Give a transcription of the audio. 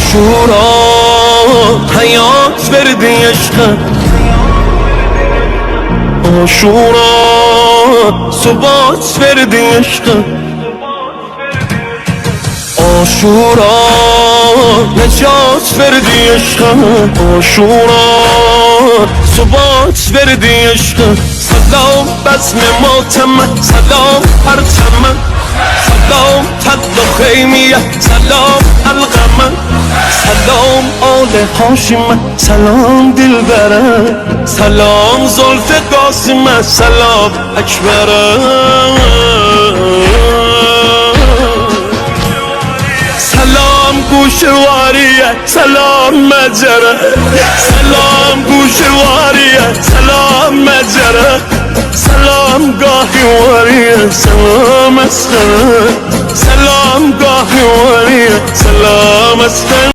عاشورا حیات وردی عشق، عاشورا ثبات وردی عشق، عاشورا نجات وردی عشق، عاشورا ثبات وردی عشق. سلام بزم ماتم، سلام پرچم، سلام تد و خیمیه، سلام القمه، سلام آل هاشم، سلام دلبره، سلام زلف قاسمه، سلام اکبره. سلام گوشواریه، سلام مجره، سلام گوشواریه، سلام مجره، سلام گاهیواریه، سلام اسخنه، سلام گاهیواریه، سلام اسخنه.